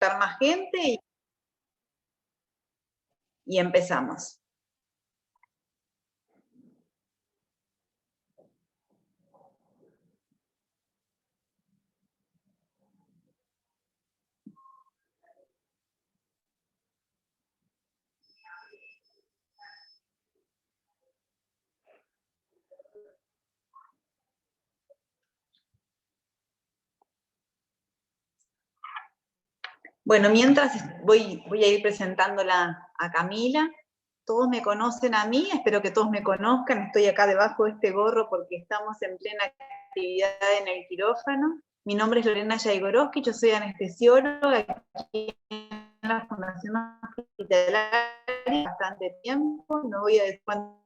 más gente y empezamos. Bueno, mientras voy a ir presentándola a Camila. Todos me conocen a mí, espero que todos me conozcan. Estoy acá debajo de este gorro porque estamos en plena actividad en el quirófano. Mi nombre es Lorena Yaigorowski, yo soy anestesióloga aquí en la Fundación Hospitalaria bastante tiempo, no voy a decir cuánto.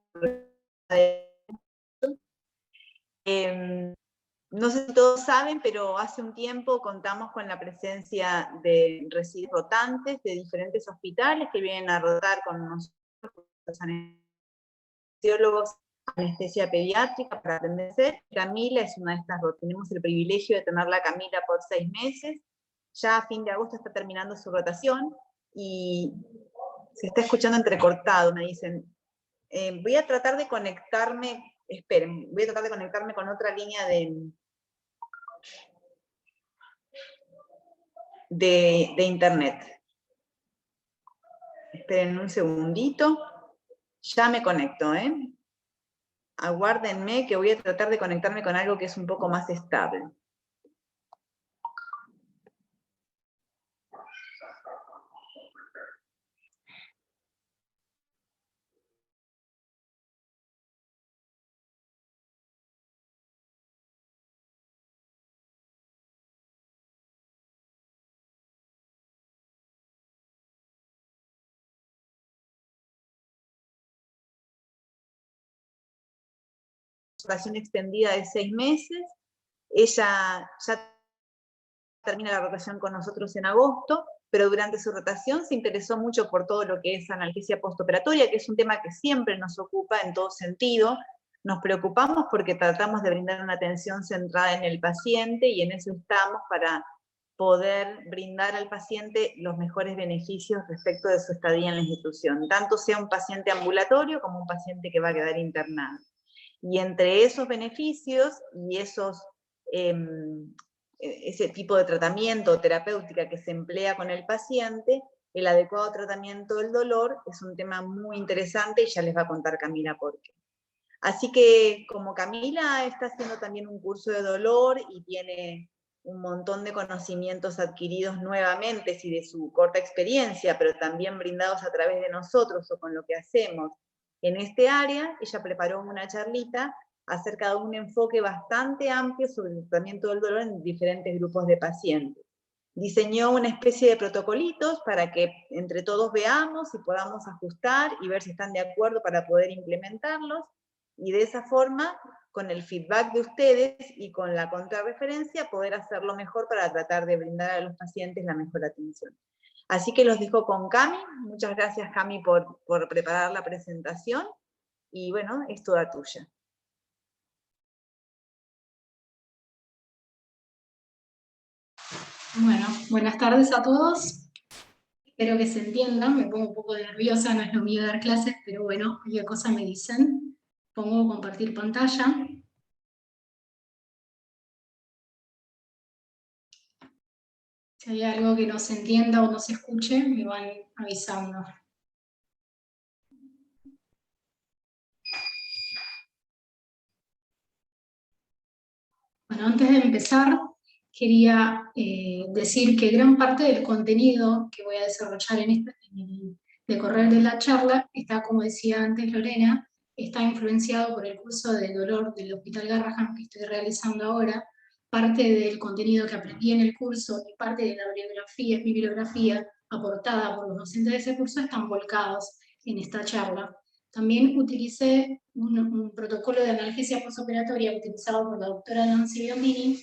No sé si todos saben, pero hace un tiempo contamos con la presencia de residentes rotantes de diferentes hospitales que vienen a rotar con nosotros, los anestesiólogos, anestesia pediátrica para atenderse. Camila es una de estas rotas. Tenemos el privilegio de tenerla a Camila por 6 meses. Ya a fin de agosto está terminando su rotación y se está escuchando entrecortado, me dicen. Voy a tratar de conectarme, esperen, voy a tratar de conectarme con otra línea de internet. Esperen un segundito. Ya me conecto, ¿eh? Aguárdenme que voy a tratar de conectarme con algo que es un poco más estable. Rotación extendida de 6 meses. Ella ya termina la rotación con nosotros en agosto, pero durante su rotación se interesó mucho por todo lo que es analgesia postoperatoria, que es un tema que siempre nos ocupa en todo sentido. Nos preocupamos porque tratamos de brindar una atención centrada en el paciente y en eso estamos para poder brindar al paciente los mejores beneficios respecto de su estadía en la institución, tanto sea un paciente ambulatorio como un paciente que va a quedar internado. Y entre esos beneficios y ese tipo de tratamiento terapéutica que se emplea con el paciente, el adecuado tratamiento del dolor es un tema muy interesante y ya les va a contar Camila por qué. Así que como Camila está haciendo también un curso de dolor y tiene un montón de conocimientos adquiridos nuevamente y de su corta experiencia, pero también brindados a través de nosotros o con lo que hacemos en este área, ella preparó una charlita acerca de un enfoque bastante amplio sobre el tratamiento del dolor en diferentes grupos de pacientes. Diseñó una especie de protocolitos para que entre todos veamos y podamos ajustar y ver si están de acuerdo para poder implementarlos, y de esa forma, con el feedback de ustedes y con la contrarreferencia, poder hacerlo mejor para tratar de brindar a los pacientes la mejor atención. Así que los dejo con Cami. Muchas gracias, Cami, por preparar la presentación, y bueno, es toda tuya. Bueno, buenas tardes a todos. Espero que se entiendan, me pongo un poco nerviosa, no es lo mío dar clases, pero bueno, cualquier cosa me dicen. Pongo compartir pantalla. Si hay algo que no se entienda o no se escuche, me van avisando. Bueno, antes de empezar, quería decir que gran parte del contenido que voy a desarrollar en el decorrer de la charla está, como decía antes Lorena, está influenciado por el curso de dolor del Hospital Garrahan que estoy realizando ahora. Parte del contenido que aprendí en el curso y parte de la bibliografía aportada por los docentes de ese curso están volcados en esta charla. También utilicé un protocolo de analgesia postoperatoria utilizado por la doctora Nancy Biondini.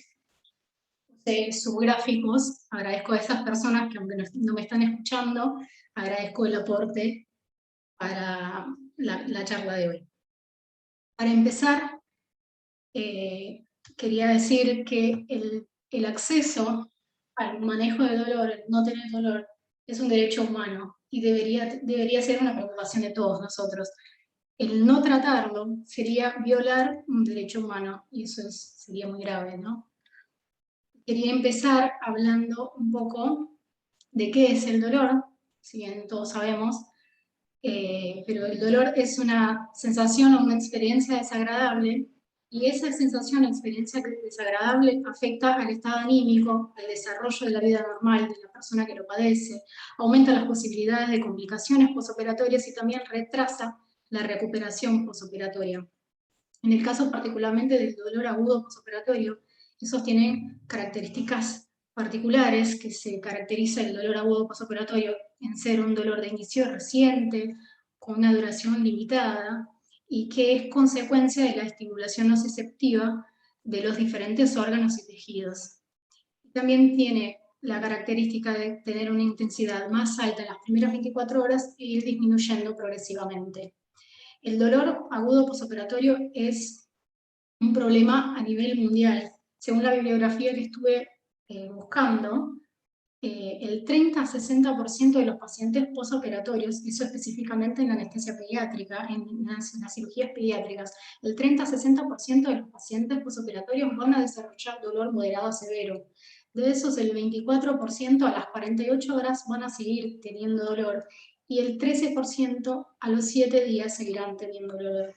Usé subgráficos. Agradezco a esas personas que, aunque no me están escuchando, agradezco el aporte para la charla de hoy. Para empezar, quería decir que el acceso al manejo del dolor, el no tener dolor, es un derecho humano y debería ser una preocupación de todos nosotros. El no tratarlo sería violar un derecho humano y eso sería muy grave, ¿no? Quería empezar hablando un poco de qué es el dolor, si bien todos sabemos, pero el dolor es una sensación o una experiencia desagradable, y esa sensación o experiencia desagradable afecta al estado anímico, al desarrollo de la vida normal de la persona que lo padece, aumenta las posibilidades de complicaciones posoperatorias y también retrasa la recuperación posoperatoria. En el caso particularmente del dolor agudo posoperatorio, esos tienen características particulares, que se caracteriza el dolor agudo posoperatorio en ser un dolor de inicio reciente, con una duración limitada, y que es consecuencia de la estimulación nociceptiva de los diferentes órganos y tejidos. También tiene la característica de tener una intensidad más alta en las primeras 24 horas e ir disminuyendo progresivamente. El dolor agudo posoperatorio es un problema a nivel mundial. Según la bibliografía que estuve buscando, el 30 a 60% de los pacientes posoperatorios, eso específicamente en la anestesia pediátrica, en las cirugías pediátricas, el 30 a 60% de los pacientes posoperatorios van a desarrollar dolor moderado a severo. De esos, el 24% a las 48 horas van a seguir teniendo dolor y el 13% a los 7 días seguirán teniendo dolor.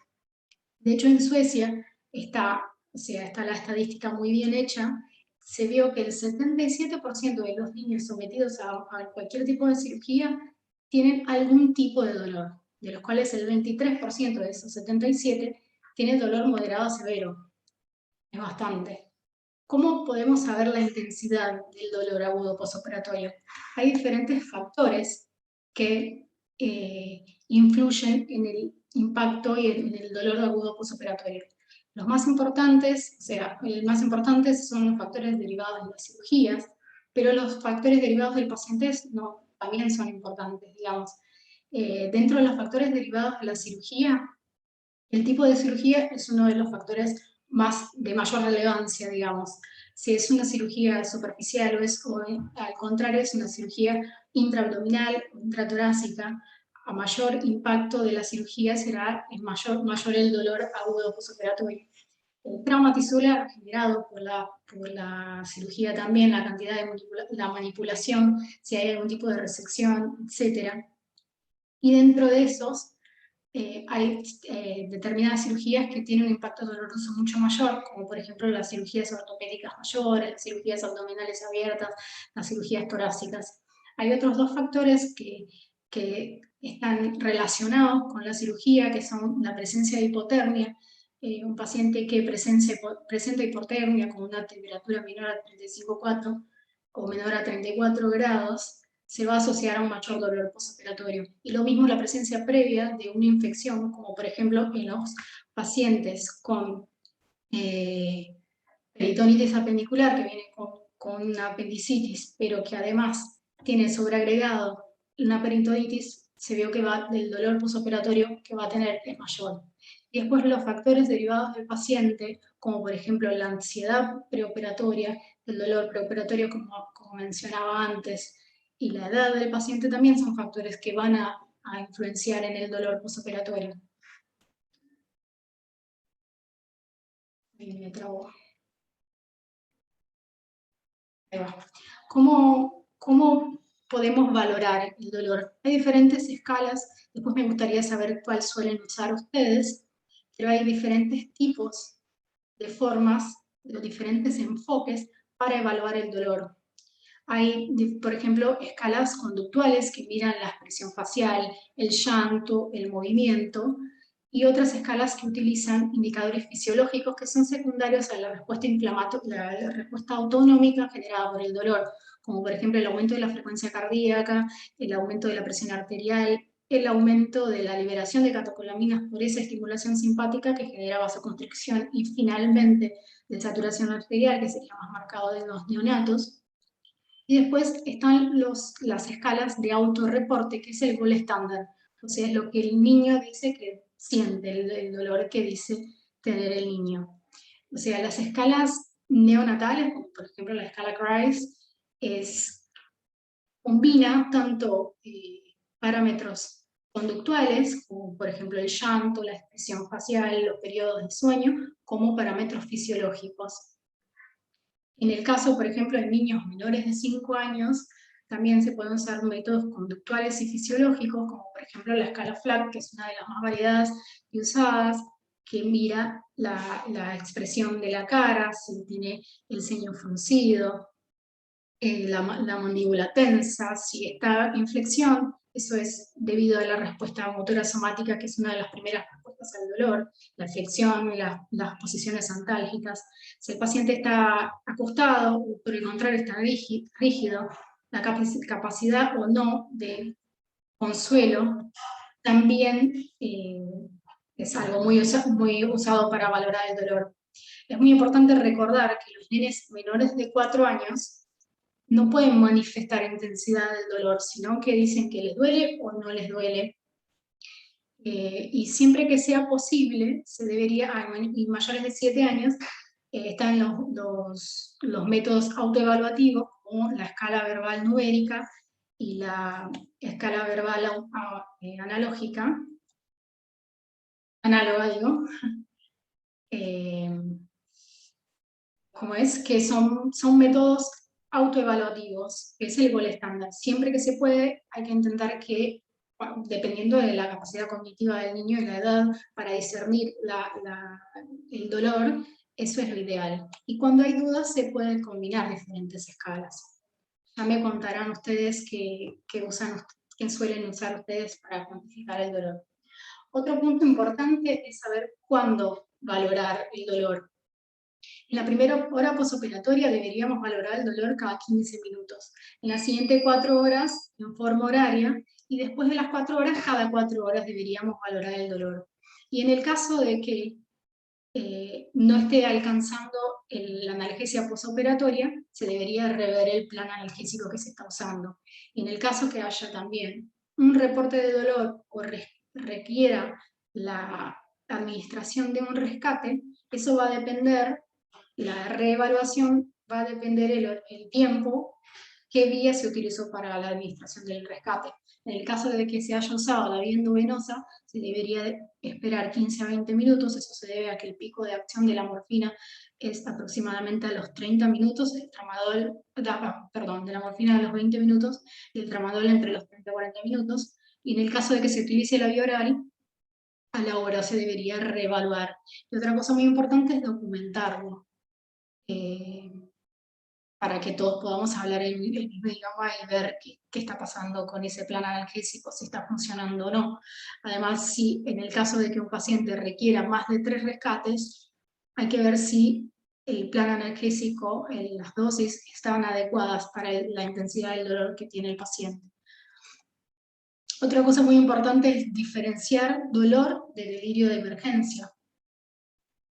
De hecho, en Suecia está la estadística muy bien hecha. Se vio que el 77% de los niños sometidos a cualquier tipo de cirugía tienen algún tipo de dolor, de los cuales el 23% de esos 77 tiene dolor moderado a severo. Es bastante. ¿Cómo podemos saber la intensidad del dolor agudo posoperatorio? Hay diferentes factores que influyen en el impacto y en el dolor agudo posoperatorio. Los más importantes, más importantes son los factores derivados de las cirugías, pero los factores derivados del paciente también son importantes, digamos. Dentro de los factores derivados de la cirugía, el tipo de cirugía es uno de los factores de mayor relevancia, digamos. Si es una cirugía superficial o al contrario es una cirugía intraabdominal o intratorácica, a mayor impacto de la cirugía será mayor el dolor agudo posoperatorio. El trauma tisular generado por la cirugía también, la cantidad de la manipulación, si hay algún tipo de resección, etc. Y dentro de esos, hay determinadas cirugías que tienen un impacto doloroso mucho mayor, como por ejemplo las cirugías ortopédicas mayores, las cirugías abdominales abiertas, las cirugías torácicas. Hay otros dos factores que están relacionados con la cirugía, que son la presencia de hipotermia. Un paciente que presenta hipotermia con una temperatura menor a 35,4 o menor a 34 grados, se va a asociar a un mayor dolor postoperatorio. Y lo mismo la presencia previa de una infección, como por ejemplo en los pacientes con peritonitis apendicular, que viene con una apendicitis, pero que además tiene sobreagregado una peritonitis, se vio que del dolor postoperatorio que va a tener es mayor. Y después los factores derivados del paciente, como por ejemplo la ansiedad preoperatoria, el dolor preoperatorio como mencionaba antes, y la edad del paciente también son factores que van a influenciar en el dolor postoperatorio. Me trabo. Ahí va. ¿Cómo podemos valorar el dolor? Hay diferentes escalas, después me gustaría saber cuál suelen usar ustedes, pero hay diferentes tipos de formas, de diferentes enfoques para evaluar el dolor. Hay, por ejemplo, escalas conductuales que miran la expresión facial, el llanto, el movimiento, y otras escalas que utilizan indicadores fisiológicos que son secundarios a la respuesta la respuesta autonómica generada por el dolor, como por ejemplo el aumento de la frecuencia cardíaca, el aumento de la presión arterial, el aumento de la liberación de catecolaminas por esa estimulación simpática que genera vasoconstricción y finalmente de saturación arterial, que sería más marcado de los neonatos. Y después están las escalas de autorreporte, que es el gol estándar. O sea, es lo que el niño dice que siente, el dolor que dice tener el niño. O sea, las escalas neonatales, como por ejemplo la escala CRICE, combina tanto parámetros conductuales, como por ejemplo el llanto, la expresión facial, los periodos de sueño, como parámetros fisiológicos. En el caso, por ejemplo, de niños menores de 5 años, también se pueden usar métodos conductuales y fisiológicos, como por ejemplo la escala Flack, que es una de las más variadas y usadas, que mira la expresión de la cara, si tiene el ceño fruncido, la mandíbula tensa, si está en flexión, eso es debido a la respuesta motora somática, que es una de las primeras respuestas al dolor, la flexión, las posiciones antálgicas. Si el paciente está acostado, o por el contrario está rígido, la capacidad o no de consuelo también es algo muy usado para valorar el dolor. Es muy importante recordar que los nenes menores de 4 años no pueden manifestar intensidad del dolor, sino que dicen que les duele o no les duele. Y siempre que sea posible, se debería, y mayores de 7 años, están los métodos autoevaluativos, como la escala verbal numérica y la escala verbal analógica, análoga digo, como es, que son métodos autoevaluativos, que es el gol estándar. Siempre que se puede, hay que intentar que, dependiendo de la capacidad cognitiva del niño y la edad, para discernir el dolor, eso es lo ideal. Y cuando hay dudas, se pueden combinar diferentes escalas. Ya me contarán ustedes qué suelen usar ustedes para cuantificar el dolor. Otro punto importante es saber cuándo valorar el dolor. En la primera hora posoperatoria deberíamos valorar el dolor cada 15 minutos. En las siguientes 4 horas, en forma horaria, y después de las 4 horas, cada 4 horas deberíamos valorar el dolor. Y en el caso de que no esté alcanzando la analgesia posoperatoria, se debería rever el plan analgésico que se está usando. Y en el caso que haya también un reporte de dolor o requiera la administración de un rescate, eso va a depender, la reevaluación va a depender el tiempo, qué vía se utilizó para la administración del rescate. En el caso de que se haya usado la vía endovenosa, se debería esperar 15 a 20 minutos, eso se debe a que el pico de acción de la morfina es aproximadamente a los 30 minutos, el tramadol, de la morfina a los 20 minutos, y el tramadol entre los 30 y 40 minutos, y en el caso de que se utilice la vía oral, a la hora se debería reevaluar. Y otra cosa muy importante es documentarlo, para que todos podamos hablar el mismo idioma y ver qué está pasando con ese plan analgésico, si está funcionando o no. Además, si en el caso de que un paciente requiera más de 3 rescates, hay que ver si el plan analgésico, las dosis, están adecuadas para la intensidad del dolor que tiene el paciente. Otra cosa muy importante es diferenciar dolor de delirio de emergencia,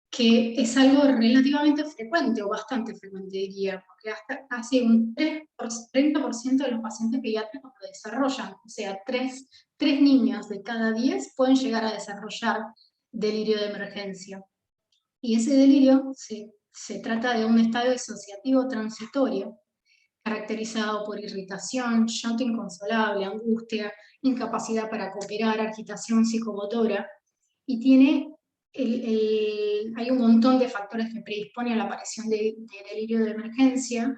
que es algo relativamente frecuente, o bastante frecuente diría, porque hasta casi un 30% de los pacientes pediátricos lo desarrollan, o sea, 3 niños de cada 10 pueden llegar a desarrollar delirio de emergencia. Y ese delirio se trata de un estado disociativo transitorio, caracterizado por irritación, llanto inconsolable, angustia, incapacidad para cooperar, agitación psicomotora, y tiene hay un montón de factores que predisponen a la aparición de delirio de emergencia,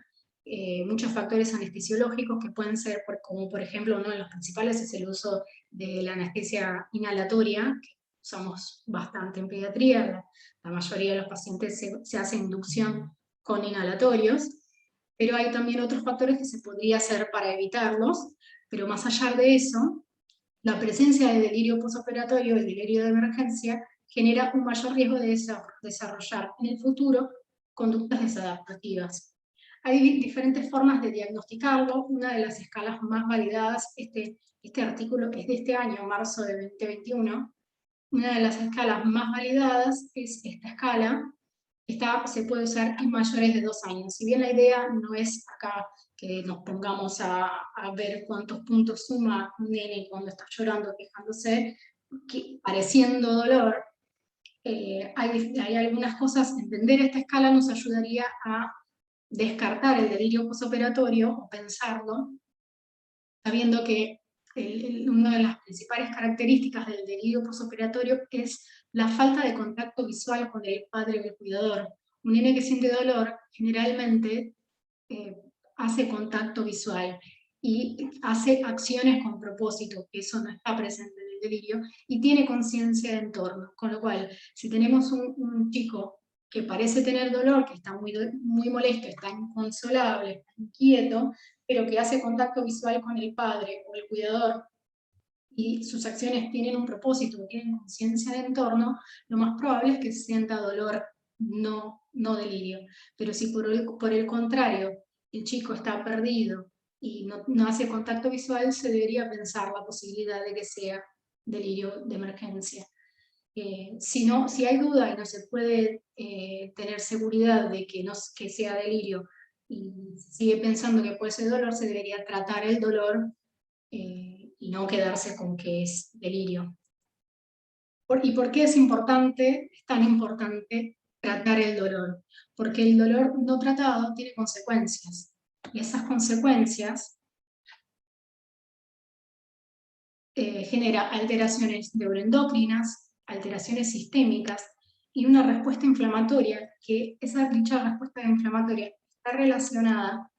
muchos factores anestesiológicos que pueden ser, como por ejemplo, uno de los principales es el uso de la anestesia inhalatoria, que usamos bastante en pediatría, la mayoría de los pacientes se hace inducción con inhalatorios, pero hay también otros factores que se podría hacer para evitarlos, pero más allá de eso, la presencia de delirio posoperatorio, el delirio de emergencia, genera un mayor riesgo de desarrollar en el futuro conductas desadaptativas. Hay diferentes formas de diagnosticarlo. Una de las escalas más validadas, este artículo es de este año, marzo de 2021, una de las escalas más validadas es esta escala. Se puede usar en mayores de 2 años. Si bien la idea no es acá que nos pongamos a ver cuántos puntos suma un nene cuando está llorando, quejándose, pareciendo dolor, hay algunas cosas. Entender esta escala nos ayudaría a descartar el delirio posoperatorio o pensarlo, sabiendo que una de las principales características del delirio posoperatorio es la falta de contacto visual con el padre o el cuidador. Un nene que siente dolor generalmente hace contacto visual y hace acciones con propósito, que eso no está presente en el delirio, y tiene conciencia de entorno. Con lo cual, si tenemos un chico que parece tener dolor, que está muy molesto, está inconsolable, está inquieto, pero que hace contacto visual con el padre o el cuidador, y sus acciones tienen un propósito, tienen conciencia de entorno, lo más probable es que sienta dolor, no delirio. Pero si por el contrario el chico está perdido y no hace contacto visual, se debería pensar la posibilidad de que sea delirio de emergencia. Si hay duda y no se puede tener seguridad de que sea delirio y sigue pensando que puede ser dolor, se debería tratar el dolor y no quedarse con que es delirio. ¿Y por qué es tan importante tratar el dolor? Porque el dolor no tratado tiene consecuencias, y esas consecuencias genera alteraciones neuroendocrinas, alteraciones sistémicas y una respuesta inflamatoria, que dicha respuesta inflamatoria está relacionada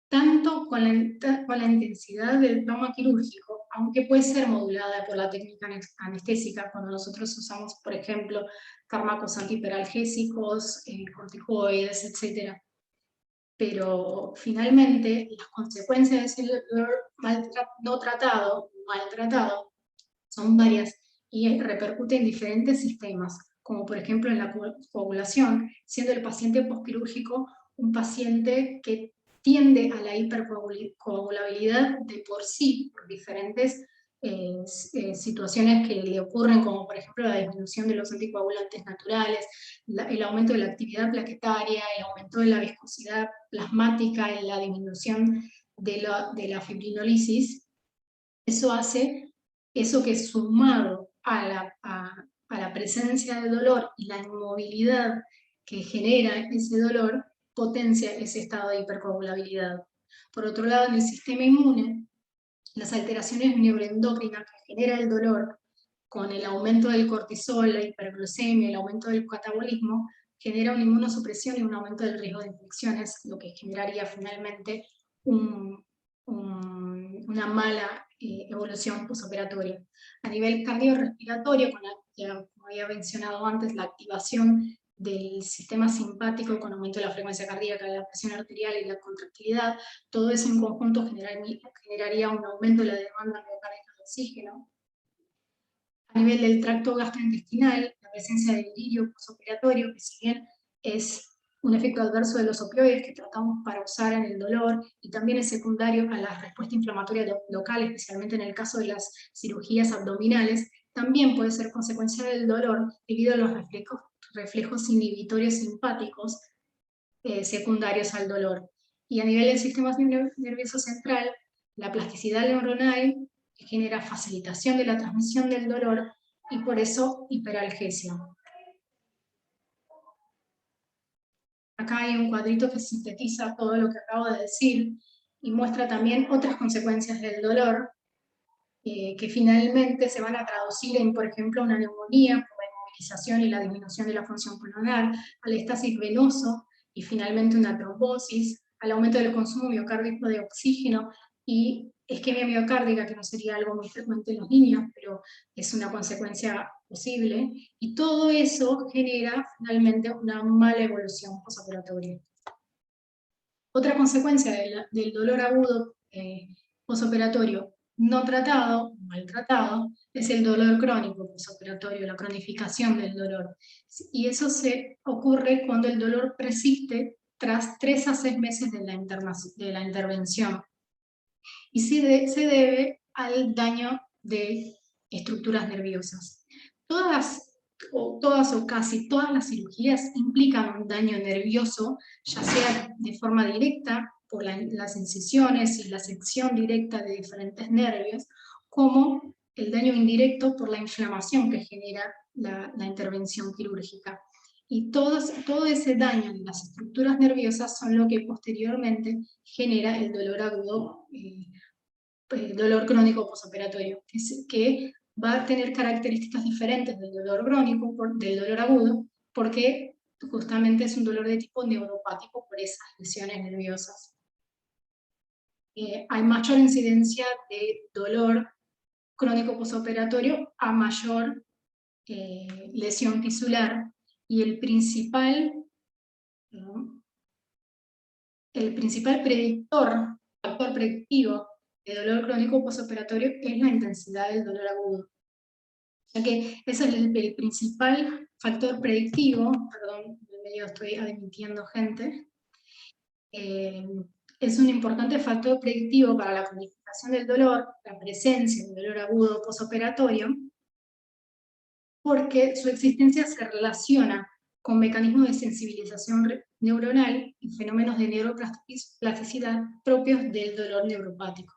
tanto con la intensidad del trauma quirúrgico, aunque puede ser modulada por la técnica anestésica, cuando nosotros usamos, por ejemplo, fármacos antihiperalgésicos, corticoides, etc. Pero finalmente las consecuencias de ese dolor maltratado son varias y repercuten en diferentes sistemas, como por ejemplo en la coagulación, siendo el paciente postquirúrgico un paciente que tiende a la hipercoagulabilidad de por sí, por diferentes situaciones que le ocurren, como por ejemplo la disminución de los anticoagulantes naturales, el aumento de la actividad plaquetaria, el aumento de la viscosidad plasmática, la disminución de la fibrinolisis. Eso que sumado a la presencia de dolor y la inmovilidad que genera ese dolor, potencia ese estado de hipercoagulabilidad. Por otro lado, en el sistema inmune, las alteraciones neuroendocrinas que genera el dolor, con el aumento del cortisol, la hiperglucemia, el aumento del catabolismo, genera una inmunosupresión y un aumento del riesgo de infecciones, lo que generaría finalmente una mala evolución posoperatoria. A nivel cardiorrespiratorio, como había mencionado antes, la activación del sistema simpático con aumento de la frecuencia cardíaca, la presión arterial y la contractilidad, todo eso en conjunto generaría un aumento de la demanda miocárdica de oxígeno. A nivel del tracto gastrointestinal, la presencia de delirio posoperatorio, que si bien es un efecto adverso de los opioides que tratamos para usar en el dolor, y también es secundario a la respuesta inflamatoria local, especialmente en el caso de las cirugías abdominales, también puede ser consecuencia del dolor debido a los reflejos inhibitorios simpáticos secundarios al dolor. Y a nivel del sistema nervioso central, la plasticidad neuronal genera facilitación de la transmisión del dolor y por eso hiperalgesia. Acá hay un cuadrito que sintetiza todo lo que acabo de decir y muestra también otras consecuencias del dolor que finalmente se van a traducir en, por ejemplo, una neumonía por la inmovilización y la disminución de la función pulmonar, al estasis venoso y finalmente una trombosis, al aumento del consumo miocárdico de oxígeno y isquemia miocárdica, que no sería algo muy frecuente en los niños, pero es una consecuencia posible, y todo eso genera finalmente una mala evolución posoperatoria. Otra consecuencia del dolor agudo posoperatorio no tratado, maltratado, es el dolor crónico posoperatorio, la cronificación del dolor. Y eso se ocurre cuando el dolor persiste tras 3 a 6 meses de la intervención. Y se debe al daño de estructuras nerviosas. Todas o casi todas las cirugías implican un daño nervioso, ya sea de forma directa por las incisiones y la sección directa de diferentes nervios, como el daño indirecto por la inflamación que genera la intervención quirúrgica. Y todo ese daño en las estructuras nerviosas son lo que posteriormente genera el dolor agudo, el dolor crónico posoperatorio, que va a tener características diferentes del dolor crónico, del dolor agudo, porque justamente es un dolor de tipo neuropático por esas lesiones nerviosas. Hay mayor incidencia de dolor crónico posoperatorio a mayor lesión tisular, y el principal factor predictivo de dolor crónico posoperatorio es la intensidad del dolor agudo. O sea que ese es el principal factor predictivo, perdón, en medio estoy admitiendo gente, es un importante factor predictivo para la cronificación del dolor, la presencia del dolor agudo posoperatorio, porque su existencia se relaciona con mecanismos de sensibilización neuronal y fenómenos de neuroplasticidad propios del dolor neuropático.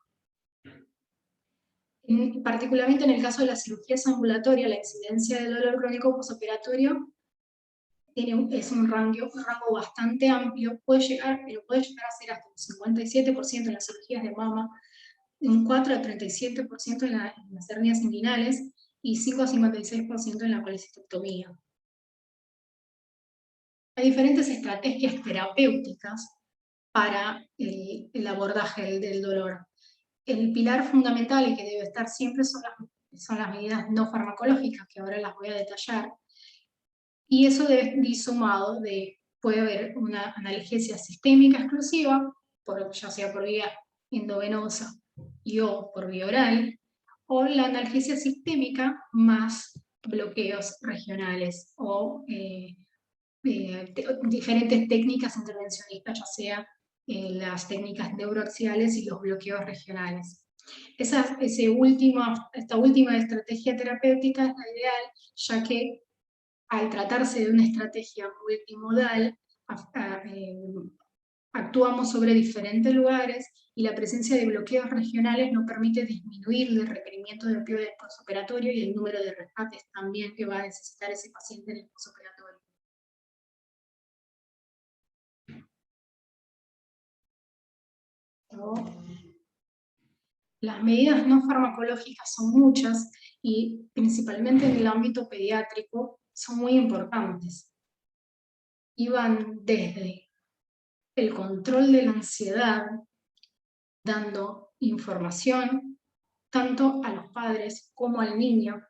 Particularmente en el caso de las cirugías ambulatorias, la incidencia del dolor crónico posoperatorio es un rango bastante amplio, puede llegar a ser hasta un 57% en las cirugías de mama, un 4 a 37% en las hernias inguinales y 5 a 56% en la colecistectomía. Hay diferentes estrategias terapéuticas para el abordaje del dolor. El pilar fundamental y que debe estar siempre son las medidas no farmacológicas, que ahora las voy a detallar, y eso debe ir sumado puede haber una analgesia sistémica exclusiva, ya sea por vía endovenosa o por vía oral, o la analgesia sistémica más bloqueos regionales o diferentes técnicas intervencionistas, ya sea las técnicas neuroaxiales y los bloqueos regionales. Esta última estrategia terapéutica es la ideal, ya que al tratarse de una estrategia multimodal, actuamos sobre diferentes lugares y la presencia de bloqueos regionales nos permite disminuir el requerimiento de opioides postoperatorio y el número de rescates también que va a necesitar ese paciente en el postoperatorio. Las medidas no farmacológicas son muchas y principalmente en el ámbito pediátrico son muy importantes. Y van desde el control de la ansiedad, dando información tanto a los padres como al niño,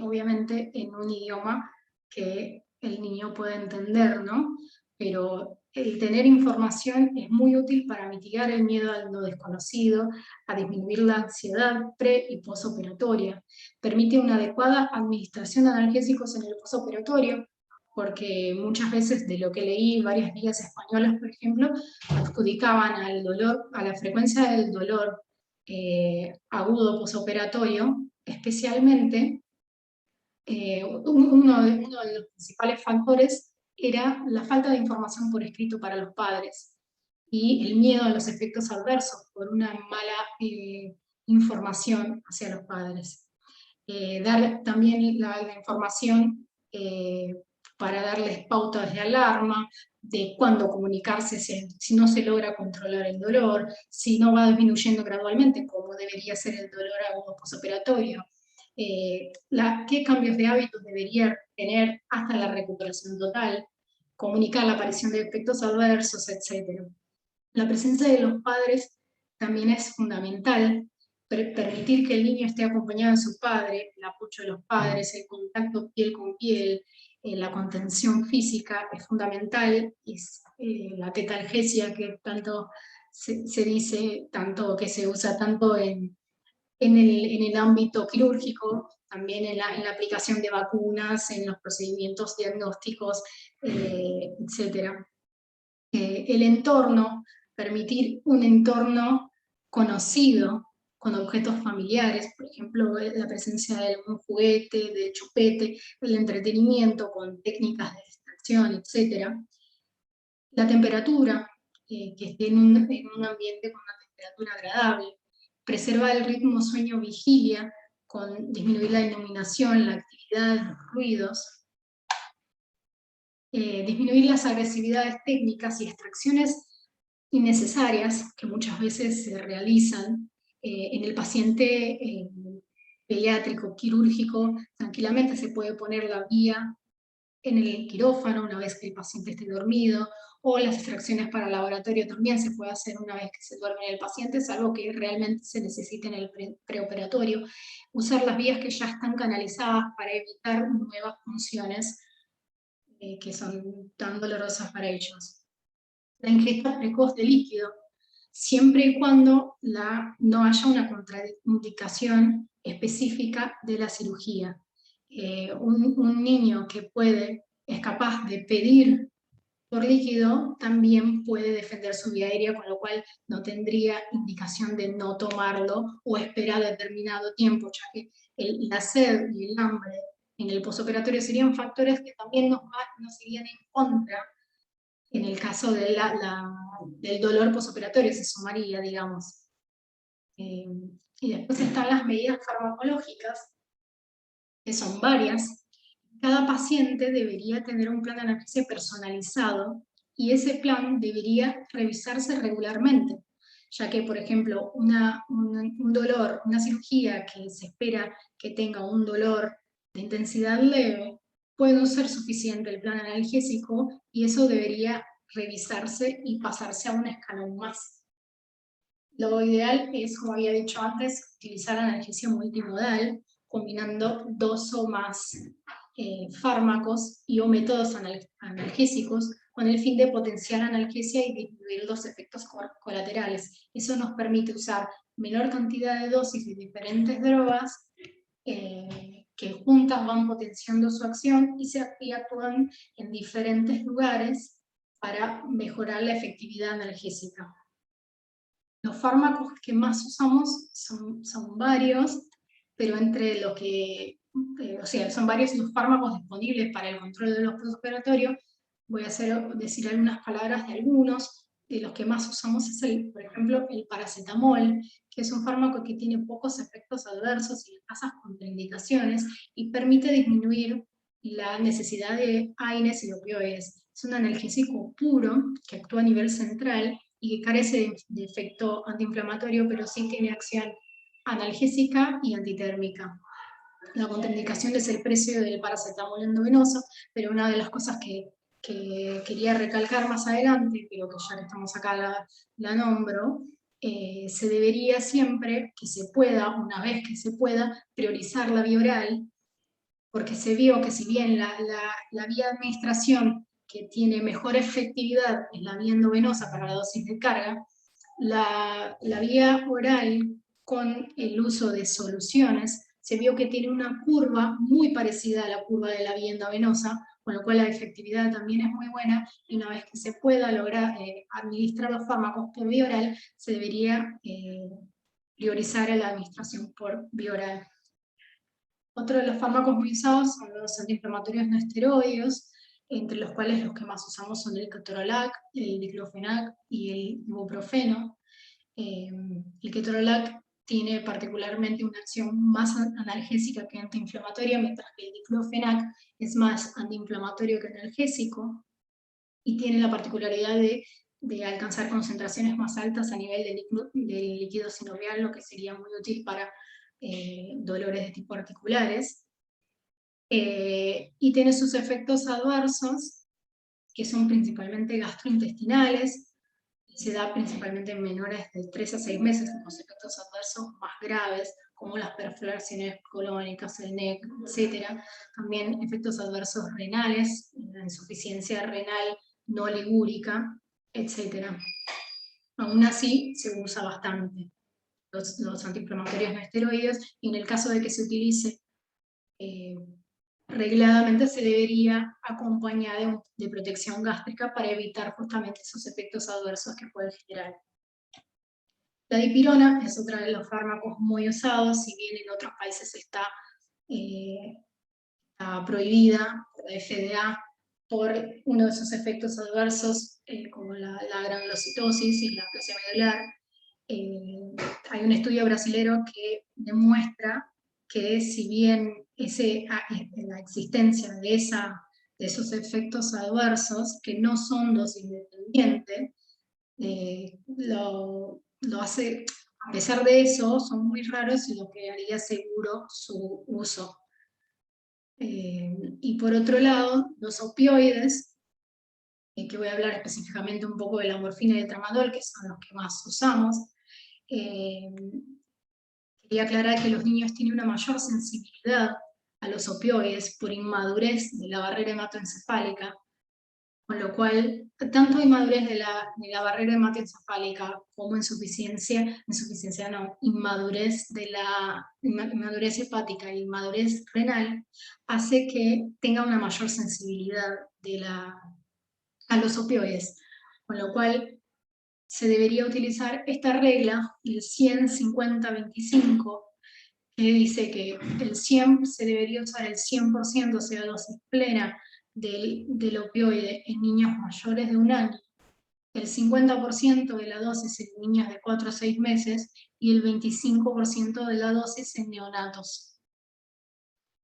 obviamente en un idioma que el niño pueda entender, ¿no? Pero el tener información es muy útil para mitigar el miedo a lo desconocido, a disminuir la ansiedad pre- y posoperatoria. Permite una adecuada administración de analgésicos en el posoperatorio, porque muchas veces de lo que leí, varias guías españolas, por ejemplo, adjudicaban al dolor, a la frecuencia del dolor agudo posoperatorio, especialmente uno de los principales factores era la falta de información por escrito para los padres y el miedo a los efectos adversos por una mala información hacia los padres. Dar también la información para darles pautas de alarma, de cuándo comunicarse si no se logra controlar el dolor, si no va disminuyendo gradualmente, como debería ser el dolor agudo posoperatorio, qué cambios de hábitos debería tener hasta la recuperación total, comunicar la aparición de efectos adversos, etc. La presencia de los padres también es fundamental, permitir que el niño esté acompañado de su padre, el apoyo de los padres, el contacto piel con piel, la contención física es fundamental, es la tetalgesia que tanto se dice, tanto que se usa tanto en el ámbito quirúrgico, también en la aplicación de vacunas, en los procedimientos diagnósticos, etc. El entorno, permitir un entorno conocido con objetos familiares, por ejemplo, la presencia de un juguete, del chupete, el entretenimiento con técnicas de distracción, etc. La temperatura, que esté en un ambiente con una temperatura agradable, preserva el ritmo sueño-vigilia, con disminuir la iluminación, la actividad, los ruidos. disminuir las agresividades técnicas y extracciones innecesarias que muchas veces se realizan en el paciente pediátrico, quirúrgico. Tranquilamente se puede poner la vía en el quirófano una vez que el paciente esté dormido, o las extracciones para laboratorio también se puede hacer una vez que se duerme el paciente, salvo que realmente se necesite en el preoperatorio. Usar las vías que ya están canalizadas para evitar nuevas funciones que son tan dolorosas para ellos. La ingesta precoz de líquido, siempre y cuando no haya una contraindicación específica de la cirugía. Un niño que es capaz de pedir por líquido también puede defender su vía aérea, con lo cual no tendría indicación de no tomarlo o esperar determinado tiempo, ya que la sed y el hambre en el posoperatorio serían factores que también nos irían en contra en el caso de del dolor posoperatorio, se sumaría, digamos. Y después están las medidas farmacológicas, que son varias. Cada paciente debería tener un plan de analgesia personalizado y ese plan debería revisarse regularmente, ya que, por ejemplo, un dolor, una cirugía que se espera que tenga un dolor de intensidad leve, puede no ser suficiente el plan analgésico y eso debería revisarse y pasarse a un escalón más. Lo ideal es, como había dicho antes, utilizar analgesia multimodal, combinando 2 o más fármacos y o métodos analgésicos con el fin de potenciar analgesia y disminuir los efectos colaterales. Eso nos permite usar menor cantidad de dosis de diferentes drogas que juntas van potenciando su acción y actúan en diferentes lugares para mejorar la efectividad analgésica. Los fármacos que más usamos son varios, pero entre lo que, o sea, son varios los fármacos disponibles para el control de los postoperatorios. Voy a decir algunas palabras de algunos. De los que más usamos es, por ejemplo, el paracetamol, que es un fármaco que tiene pocos efectos adversos y escasas contraindicaciones, y permite disminuir la necesidad de AINES y opioides. Es un analgésico puro que actúa a nivel central y que carece de efecto antiinflamatorio, pero sí tiene acción analgésica y antitérmica. La contraindicación es el precio del paracetamol endovenoso, pero una de las cosas que quería recalcar más adelante, pero que ya que estamos acá la nombro, se debería siempre que se pueda, una vez que se pueda, priorizar la vía oral, porque se vio que si bien la vía de administración que tiene mejor efectividad es la vía endovenosa para la dosis de carga, la vía oral con el uso de soluciones se vio que tiene una curva muy parecida a la curva de la vía endovenosa, con lo cual la efectividad también es muy buena, y una vez que se pueda lograr administrar los fármacos por vía oral, se debería priorizar la administración por vía oral. Otro de los fármacos muy usados son los antiinflamatorios no esteroideos, entre los cuales los que más usamos son el ketorolac, el diclofenac y el ibuprofeno. El ketorolac tiene particularmente una acción más analgésica que antiinflamatoria, mientras que el diclofenac es más antiinflamatorio que analgésico, y tiene la particularidad de alcanzar concentraciones más altas a nivel del líquido sinovial, lo que sería muy útil para dolores de tipo articulares. Y tiene sus efectos adversos, que son principalmente gastrointestinales, se da principalmente en menores de 3 a 6 meses, con los efectos adversos más graves, como las perforaciones colónicas, el NEC, etc. También efectos adversos renales, la insuficiencia renal no ligúrica, etc. Aún así, se usa bastante los antiinflamatorios no esteroides, y en el caso de que se utilice regladamente se debería acompañar de protección gástrica para evitar justamente esos efectos adversos que puede generar. La dipirona es otro de los fármacos muy usados, si bien en otros países está prohibida por la FDA por uno de esos efectos adversos, como la granulocitosis y la aplasia medular. Hay un estudio brasilero que demuestra que si bien la existencia de de esos efectos adversos que no son dosis independientes, lo hace, a pesar de eso, son muy raros y lo que haría seguro su uso. Y por otro lado, los opioides, que voy a hablar específicamente un poco de la morfina y el tramadol, que son los que más usamos, quería aclarar que los niños tienen una mayor sensibilidad a los opioides por inmadurez de la barrera hematoencefálica, con lo cual, tanto inmadurez de la barrera hematoencefálica como inmadurez inmadurez hepática y inmadurez renal, hace que tenga una mayor sensibilidad a los opioides, con lo cual se debería utilizar esta regla, el 100-50-25, que dice que se debería usar el 100%, o sea, dosis plena del opioide en niños mayores de 1 año, el 50% de la dosis en niños de 4 a 6 meses y el 25% de la dosis en neonatos,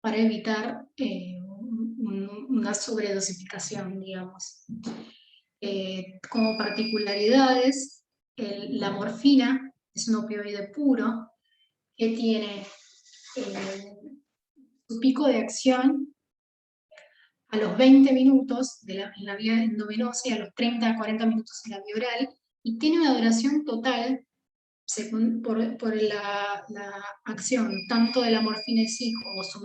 para evitar una sobredosificación, digamos. Como particularidades, la morfina es un opioide puro que tiene su pico de acción a los 20 minutos en la vía endovenosa y a los 30 a 40 minutos en la vía oral, y tiene una duración total, por la acción tanto de la morfina en sí como su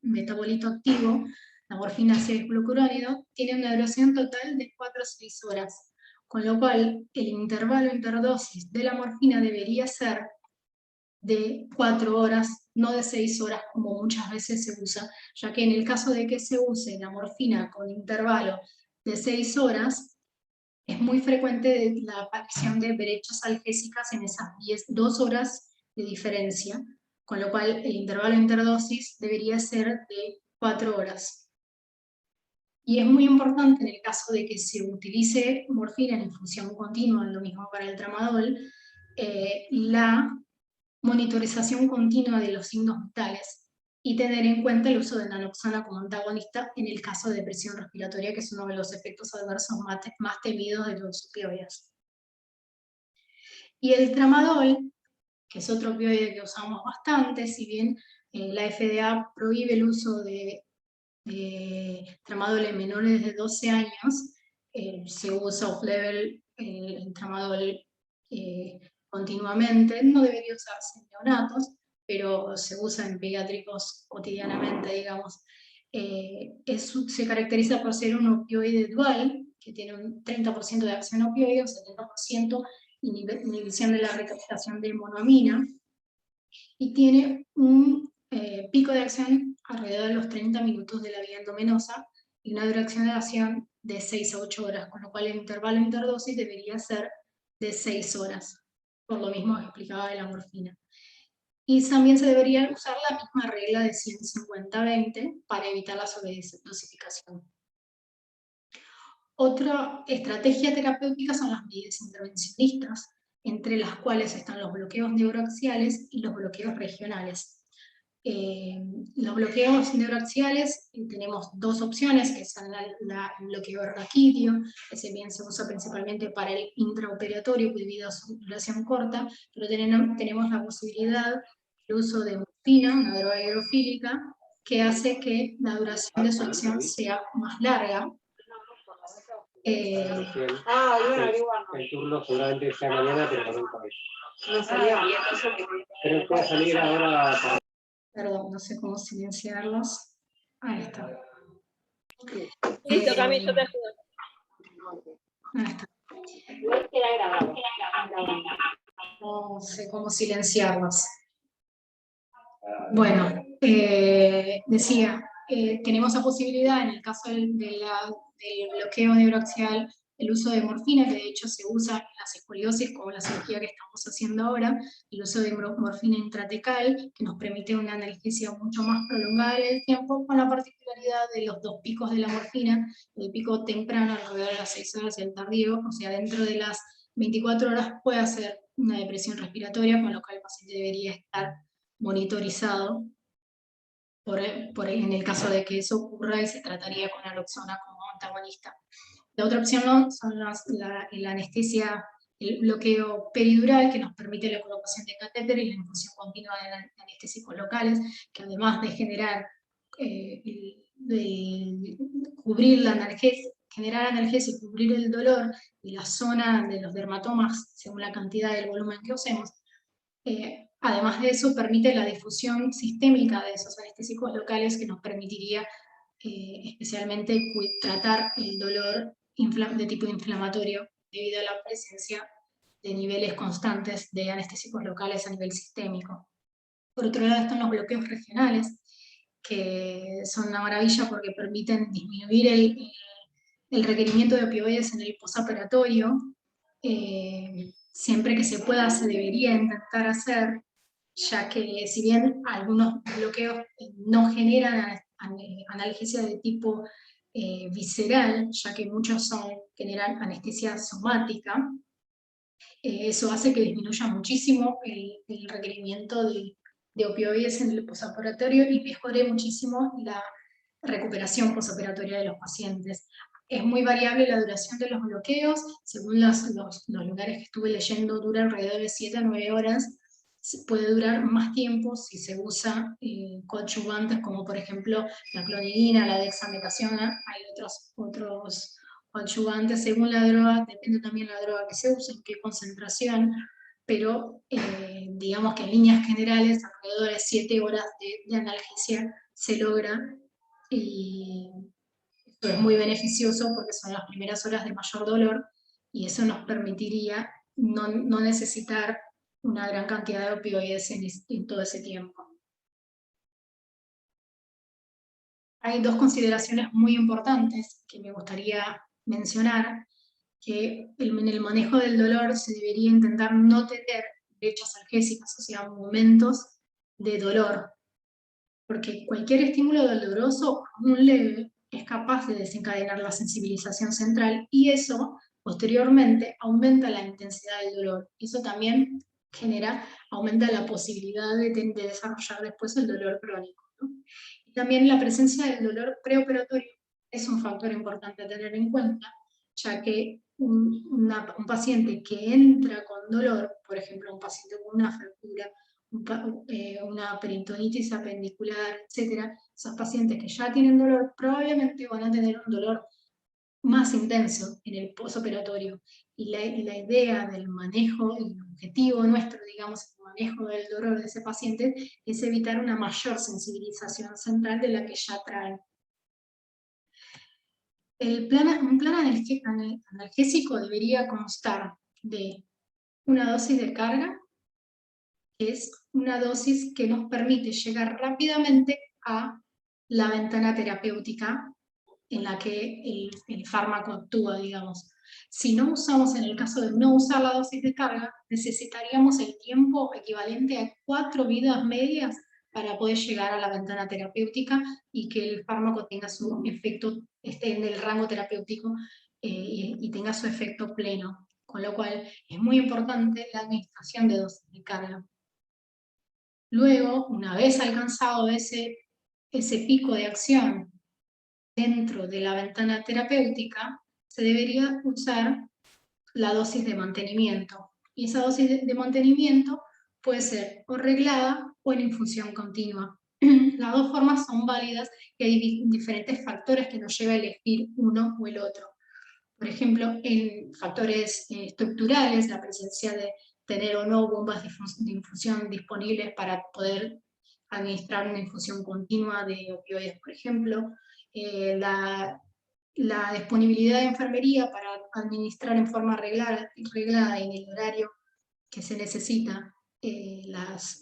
metabolito activo, la morfina 6-glucurónido, tiene una duración total de 4 a 6 horas, con lo cual el intervalo interdosis de la morfina debería ser de 4 horas, no de 6 horas como muchas veces se usa, ya que en el caso de que se use la morfina con intervalo de 6 horas, es muy frecuente la aparición de brechas algésicas en esas 2 horas de diferencia, con lo cual el intervalo interdosis debería ser de 4 horas. Y es muy importante en el caso de que se utilice morfina en infusión continua, lo mismo para el tramadol, la monitorización continua de los signos vitales y tener en cuenta el uso de naloxona como antagonista en el caso de depresión respiratoria, que es uno de los efectos adversos más temidos de los opioides. Y el tramadol, que es otro opioide que usamos bastante, si bien la FDA prohíbe el uso de tramadol en menores de 12 años, se usa off-label el tramadol continuamente, no debería usarse en neonatos, pero se usa en pediátricos cotidianamente, digamos. Se caracteriza por ser un opioide dual, que tiene un 30% de acción opioide, un 70% inhibición de la recaptación de monoamina, y tiene un pico de acción alrededor de los 30 minutos de la vía endovenosa y una duración de acción de 6 a 8 horas, con lo cual el intervalo interdosis debería ser de 6 horas, por lo mismo que explicaba de la morfina. Y también se debería usar la misma regla de 100-50-20 para evitar la sobredosificación. Otra estrategia terapéutica son las medidas intervencionistas, entre las cuales están los bloqueos neuroaxiales y los bloqueos regionales. Los bloqueos neuroaxiales, tenemos 2 opciones, que son el bloqueo raquídeo, que se usa principalmente para el intraoperatorio debido a su duración corta, pero tenemos la posibilidad del uso de morfina, una droga hidrofílica, que hace que la duración de su acción sea más larga. El turno seguramente sea mañana, pero nunca no salía bien. Pero puede salir ahora. Perdón, no sé cómo silenciarlos. Ahí está. Listo, Cami, yo te ayudo. Ahí está. No sé cómo silenciarlos. Bueno, decía, tenemos la posibilidad en el caso del bloqueo neuroaxial, el uso de morfina, que de hecho se usa en las escoliosis como la cirugía que estamos haciendo ahora, el uso de morfina intratecal, que nos permite una analgesia mucho más prolongada en el tiempo, con la particularidad de los 2 picos de la morfina, el pico temprano alrededor de las 6 horas y el tardío, o sea, dentro de las 24 horas puede hacer una depresión respiratoria, con lo cual el paciente debería estar monitorizado. en el caso de que eso ocurra y se trataría con naloxona como antagonista. La otra opción no, son la anestesia, el bloqueo peridural, que nos permite la colocación de catéter y la infusión continua de anestésicos locales, que además de generar, de cubrir la analgesia, generar analgesia y cubrir el dolor y la zona de los dermatomas según la cantidad del volumen que usemos, además de eso permite la difusión sistémica de esos anestésicos locales que nos permitiría especialmente tratar el dolor de tipo inflamatorio debido a la presencia de niveles constantes de anestésicos locales a nivel sistémico. Por otro lado están los bloqueos regionales, que son una maravilla porque permiten disminuir el requerimiento de opioides en el postoperatorio. Siempre que se pueda se debería intentar hacer, ya que si bien algunos bloqueos no generan analgesia de tipo visceral, ya que muchos generan anestesia somática, eso hace que disminuya muchísimo el requerimiento de opioides en el postoperatorio y mejore muchísimo la recuperación postoperatoria de los pacientes. Es muy variable la duración de los bloqueos, según los lugares que estuve leyendo dura alrededor de 7 a 9 horas, puede durar más tiempo si se usa coadyuvantes como por ejemplo la clonidina, la dexametasona, hay otros coadyuvantes según la droga, depende también la droga que se use, en qué concentración, pero digamos que en líneas generales alrededor de 7 horas de analgesia se logra, y esto es muy beneficioso porque son las primeras horas de mayor dolor y eso nos permitiría no necesitar una gran cantidad de opioides en todo ese tiempo. Hay dos consideraciones muy importantes que me gustaría mencionar, que en el manejo del dolor se debería intentar no tener brechas analgésicas, o sea, momentos de dolor, porque cualquier estímulo doloroso, aún leve, es capaz de desencadenar la sensibilización central y eso, posteriormente, aumenta la intensidad del dolor. Eso también aumenta la posibilidad de desarrollar después el dolor crónico, ¿no? Y también la presencia del dolor preoperatorio es un factor importante a tener en cuenta, ya que un paciente que entra con dolor, por ejemplo, un paciente con una fractura, una peritonitis apendicular, etc., esos pacientes que ya tienen dolor probablemente van a tener un dolor más intenso en el postoperatorio. Y la idea del manejo, el objetivo nuestro, digamos, el manejo del dolor de ese paciente es evitar una mayor sensibilización central de la que ya trae. Un plan analgésico debería constar de una dosis de carga, que es una dosis que nos permite llegar rápidamente a la ventana terapéutica en la que el fármaco actúa, digamos. Si no usamos, en el caso de no usar la dosis de carga, necesitaríamos el tiempo equivalente a 4 vidas medias para poder llegar a la ventana terapéutica y que el fármaco tenga su efecto, esté en el rango terapéutico y tenga su efecto pleno. Con lo cual es muy importante la administración de dosis de carga. Luego, una vez alcanzado ese pico de acción dentro de la ventana terapéutica, se debería usar la dosis de mantenimiento. Y esa dosis de mantenimiento puede ser o reglada o en infusión continua. Las dos formas son válidas y hay diferentes factores que nos llevan a elegir uno o el otro. Por ejemplo, en factores estructurales, la presencia de tener o no bombas de infusión disponibles para poder administrar una infusión continua de opioides, por ejemplo, la disponibilidad de enfermería para administrar en forma reglada en el horario que se necesita las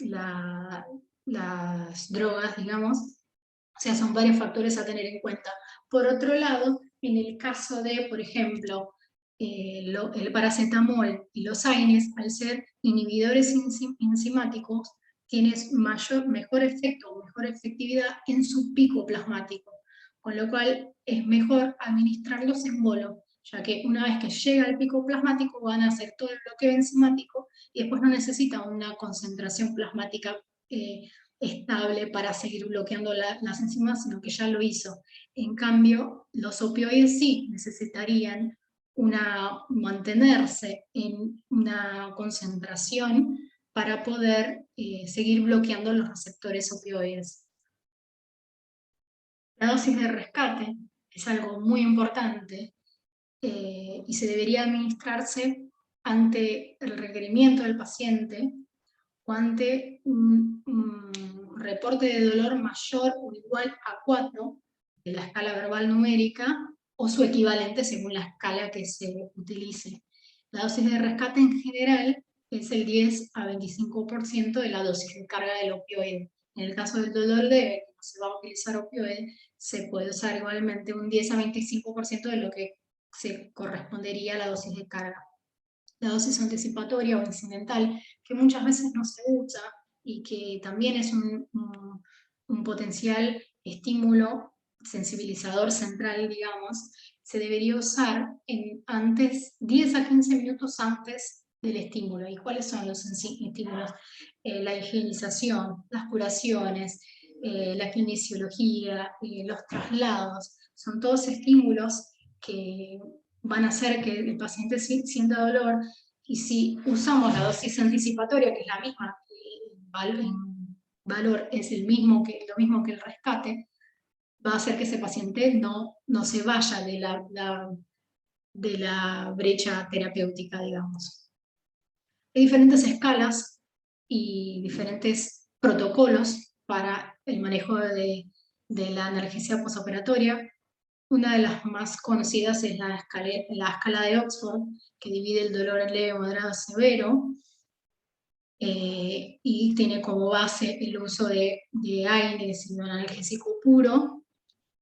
drogas, digamos. O sea, son varios factores a tener en cuenta. Por otro lado, en el caso de, por ejemplo, el paracetamol y los AINES, al ser inhibidores enzimáticos, tienes mejor efecto o mejor efectividad en su pico plasmático, con lo cual es mejor administrarlos en bolo, ya que una vez que llega al pico plasmático van a hacer todo el bloqueo enzimático y después no necesita una concentración plasmática estable para seguir bloqueando las enzimas, sino que ya lo hizo. En cambio, los opioides sí necesitarían mantenerse en una concentración para poder seguir bloqueando los receptores opioides. La dosis de rescate es algo muy importante y se debería administrarse ante el requerimiento del paciente o ante un reporte de dolor mayor o igual a 4 de la escala verbal numérica o su equivalente según la escala que se utilice. La dosis de rescate en general es el 10 a 25% de la dosis de carga del opioide. En el caso del dolor leve, que no se va a utilizar opioide, se puede usar igualmente un 10 a 25% de lo que se correspondería a la dosis de carga. La dosis anticipatoria o incidental, que muchas veces no se usa y que también es un potencial estímulo sensibilizador central, digamos, se debería usar 10 a 15 minutos antes del estímulo. ¿Y cuáles son los estímulos? La higienización, las curaciones, la kinesiología, los traslados, son todos estímulos que van a hacer que el paciente sienta dolor, y si usamos la dosis anticipatoria, que es la misma, el valor es lo mismo que el rescate, va a hacer que ese paciente no se vaya de la brecha terapéutica, digamos. Hay diferentes escalas y diferentes protocolos para el manejo de la analgesia posoperatoria. Una de las más conocidas es la escala de Oxford, que divide el dolor en leve, moderado, severo, y tiene como base el uso de AINES y un analgésico puro,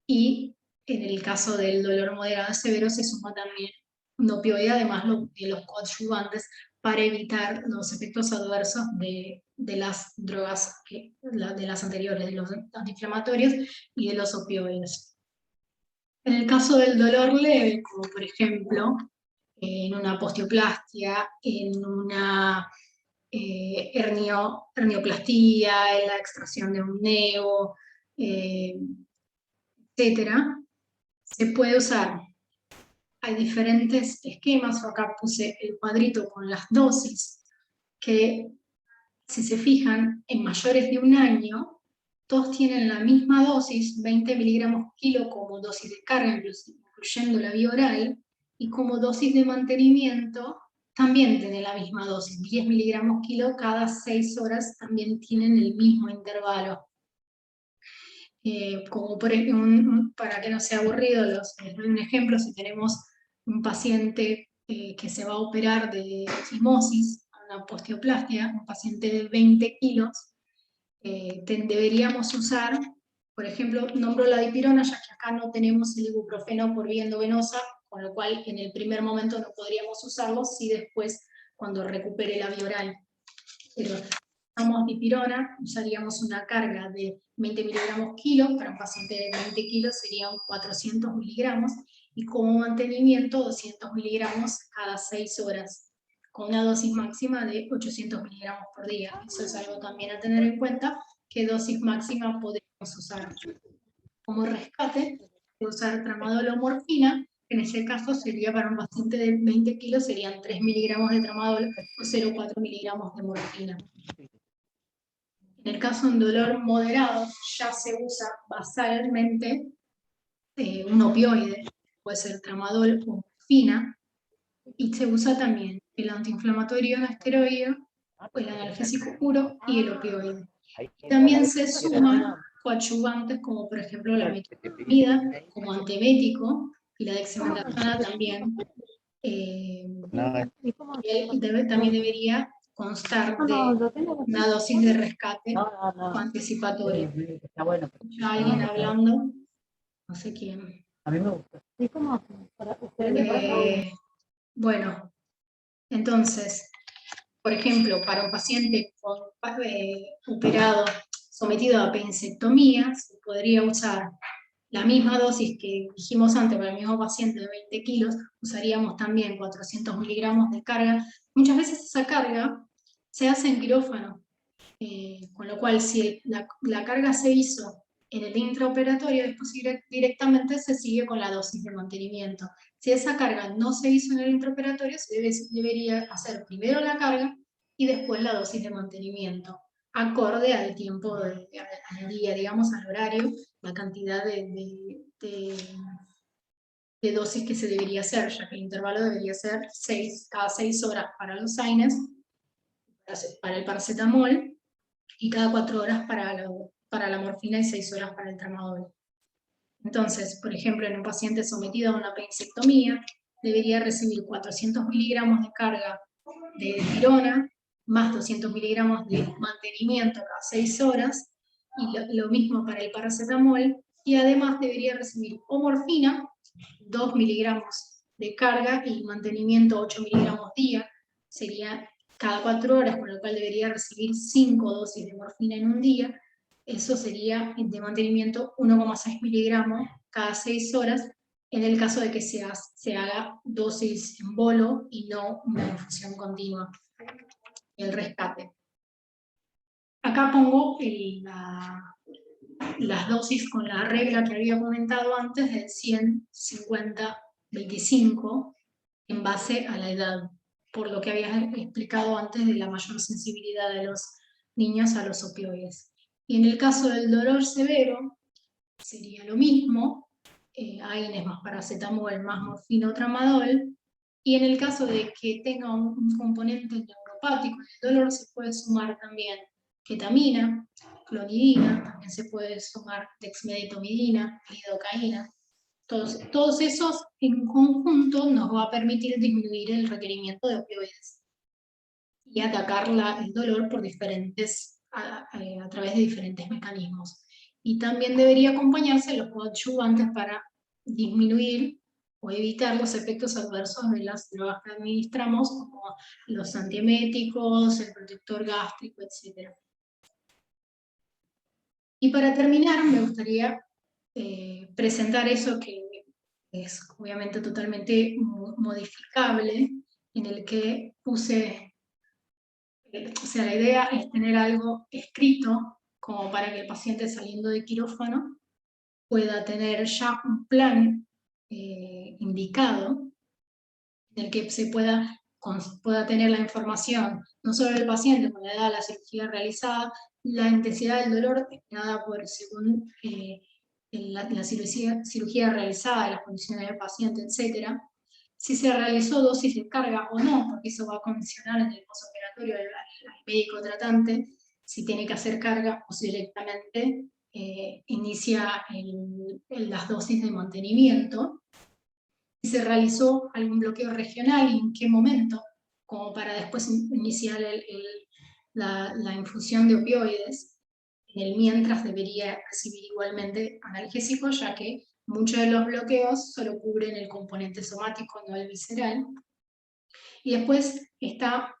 y en el caso del dolor moderado severo se suma también un opioide, además de los coadyuvantes, para evitar los efectos adversos de las drogas, de las anteriores, de los antiinflamatorios y de los opioides. En el caso del dolor leve, como por ejemplo en una osteoplastia, en una hernioplastia, en la extracción de un neo, etcétera, se puede usar. Hay diferentes esquemas, acá puse el cuadrito con las dosis, que si se fijan, en mayores de 1 año, todos tienen la misma dosis, 20 miligramos kilo como dosis de carga, incluyendo la vía oral, y como dosis de mantenimiento también tienen la misma dosis, 10 miligramos kilo cada 6 horas, también tienen el mismo intervalo. Como por ejemplo, para que no sea aburrido, les doy un ejemplo: si tenemos un paciente que se va a operar de fimosis, una osteoplastia, un paciente de 20 kilos, deberíamos usar, por ejemplo, nombro la dipirona, ya que acá no tenemos el ibuprofeno por vía endovenosa, con lo cual en el primer momento no podríamos usarlo, si después cuando recupere la vía oral. Pero si usamos dipirona, usaríamos una carga de 20 miligramos kilo, para un paciente de 20 kilos serían 400 miligramos, y como mantenimiento 200 miligramos cada 6 horas. Con una dosis máxima de 800 miligramos por día. Eso es algo también a tener en cuenta, qué dosis máxima podemos usar. Como rescate, de usar tramadol o morfina, que en ese caso sería para un paciente de 20 kilos, serían 3 miligramos de tramadol o 0,4 miligramos de morfina. En el caso de un dolor moderado, ya se usa basalmente un opioide, puede ser tramadol o morfina, y se usa también el antiinflamatorio no esteroide, el analgésico puro y el opioide. También se suman coadyuvantes como por ejemplo la metoclopramida como antiemético, y la dexametasona también. También debería constar de una dosis de rescate o anticipatoria. ¿Ya alguien hablando? No sé quién. A mí me gusta. Bueno, entonces, por ejemplo, para un paciente operado, sometido a apendicectomía, se podría usar la misma dosis que dijimos antes para el mismo paciente de 20 kilos, usaríamos también 400 miligramos de carga. Muchas veces esa carga se hace en quirófano, con lo cual si la carga se hizo en el intraoperatorio, después directamente se sigue con la dosis de mantenimiento. Si esa carga no se hizo en el intraoperatorio, debería hacer primero la carga y después la dosis de mantenimiento, acorde al tiempo, al día, digamos, al horario, la cantidad de dosis que se debería hacer, ya que el intervalo debería ser cada 6 horas para los AINES, para el paracetamol, y cada 4 horas para la morfina y 6 horas para el tramadol. Entonces, por ejemplo, en un paciente sometido a una apendicectomía, debería recibir 400 miligramos de carga de dipirona, más 200 miligramos de mantenimiento cada 6 horas, y lo mismo para el paracetamol, y además debería recibir o morfina, 2 miligramos de carga y mantenimiento 8 miligramos día, sería cada 4 horas, con lo cual debería recibir 5 dosis de morfina en un día. Eso sería de mantenimiento 1,6 miligramos cada 6 horas, en el caso de que se haga dosis en bolo y no una infusión continua. El rescate. Acá pongo las dosis con la regla que había comentado antes del 100, 50, 25, en base a la edad, por lo que había explicado antes de la mayor sensibilidad de los niños a los opioides. Y en el caso del dolor severo, sería lo mismo, AINES más paracetamol más morfina o tramadol, y en el caso de que tenga un componente neuropático en el dolor, se puede sumar también ketamina, clonidina, también se puede sumar dexmedetomidina, lidocaína. Todos esos en conjunto nos va a permitir disminuir el requerimiento de opioides y atacar el dolor por a través de diferentes mecanismos. Y también debería acompañarse los coadyuvantes para disminuir o evitar los efectos adversos de las drogas que administramos, como los antieméticos, el protector gástrico, etc. Y para terminar, me gustaría presentar eso que es obviamente totalmente modificable, en el que puse, o sea, la idea es tener algo escrito como para que el paciente saliendo de quirófano pueda tener ya un plan indicado, en el que se pueda tener la información, no solo del paciente, con la edad de la cirugía realizada, la intensidad del dolor dada según la cirugía realizada, las condiciones del paciente, etc. Si se realizó dosis de carga o no, porque eso va a condicionar en el postoperatorio al médico tratante, si tiene que hacer carga o si directamente inicia las dosis de mantenimiento. Si se realizó algún bloqueo regional y en qué momento, como para después iniciar la infusión de opioides. En el mientras debería recibir igualmente analgésicos, ya que muchos de los bloqueos solo cubren el componente somático, no el visceral. Y después está